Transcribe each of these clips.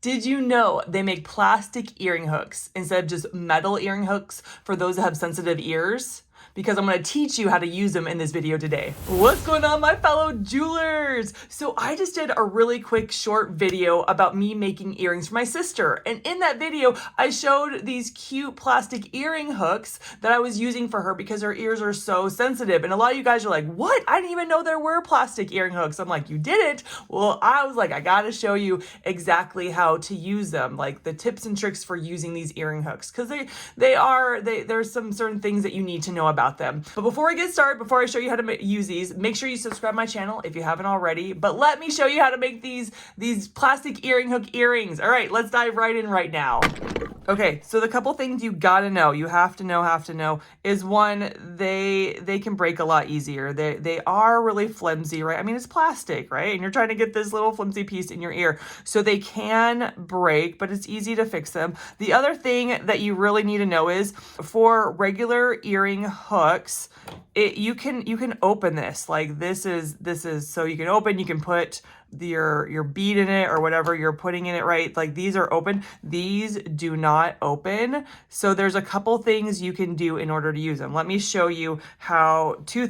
Did you know they make plastic earring hooks instead of just metal earring hooks for those that have sensitive ears? Because I'm going to teach you how to use them in this video today. What's going on, my fellow jewelers? So I just did a really quick short video about me making earrings for my sister. And in that video, I showed these cute plastic earring hooks that I was using for her because her ears are so sensitive. And a lot of you guys are like, what? I didn't even know there were plastic earring hooks. I'm like, you didn't? Well, I was like, I got to show you exactly how to use them, like the tips and tricks for using these earring hooks. Because there's some certain things that you need to know about them. But before I get started, before I show you how to use these, make sure you subscribe to my channel if you haven't already. But let me show you how to make these plastic earring hook earrings. All right, let's dive right in right now. Okay, so the couple things you gotta know, you have to know, is one, they can break a lot easier. They are really flimsy, right? I mean, it's plastic, right? And you're trying to get this little flimsy piece in your ear. So they can break, but it's easy to fix them. The other thing that you really need to know is for regular earring hooks, you can open this. Like this is so you can open, you can put your bead in it or whatever you're putting in it, right? Like these are open, these do not open. So there's a couple things you can do in order to use them. Let me show you how two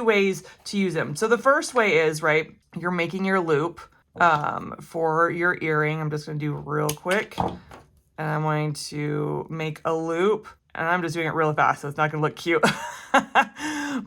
ways to use them. So the first way is, right, you're making your loop for your earring. I'm just going to do real quick, and I'm going to make a loop, and I'm just doing it real fast so it's not going to look cute.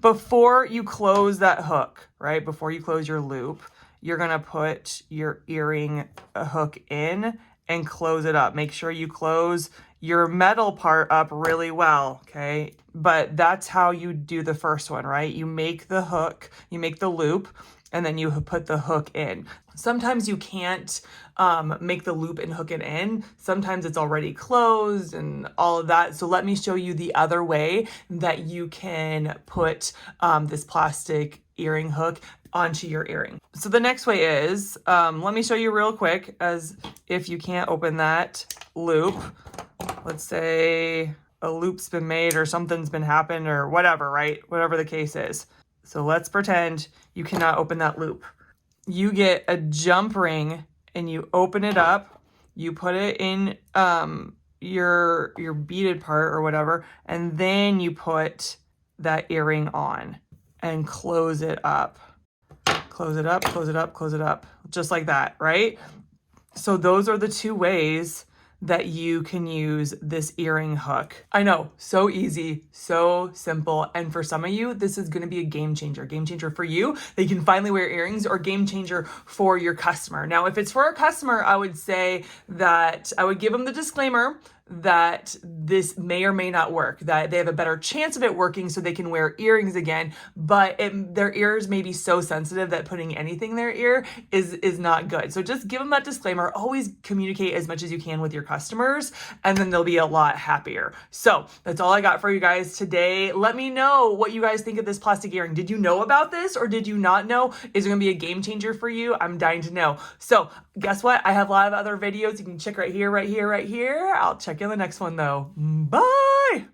Before you close that hook, right, before you close your loop, you're going to put your earring hook in and close it up. Make sure you close your metal part up really well, okay? But that's how you do the first one, right? You make the hook, you make the loop, and then you put the hook in. Sometimes you can't make the loop and hook it in. Sometimes it's already closed and all of that. So let me show you the other way that you can put this plastic earring hook onto your earring. So the next way is, let me show you real quick, as if you can't open that loop. Let's say a loop's been made or something's been happened or whatever, right? Whatever the case is. So let's pretend you cannot open that loop. You get a jump ring and you open it up, you put it in your beaded part or whatever, and then you put that earring on and close it up. Close it up, close it up, close it up. Just like that, right? So those are the two ways that you can use this earring hook. I know, so easy, so simple. And for some of you, this is gonna be a game changer for you. They can finally wear earrings, or game changer for your customer. Now, if it's for a customer, I would say that I would give them the disclaimer that this may or may not work, that they have a better chance of it working so they can wear earrings again, but their ears may be so sensitive that putting anything in their ear is not good. So just give them that disclaimer. Always communicate as much as you can with your customers, and then they'll be a lot happier. So that's all I got for you guys today. Let me know what you guys think of this plastic earring. Did you know about this or did you not know? Is it gonna be a game changer for you? I'm dying to know. So guess what? I have a lot of other videos you can check right here. I'll check you in the next one though. Bye.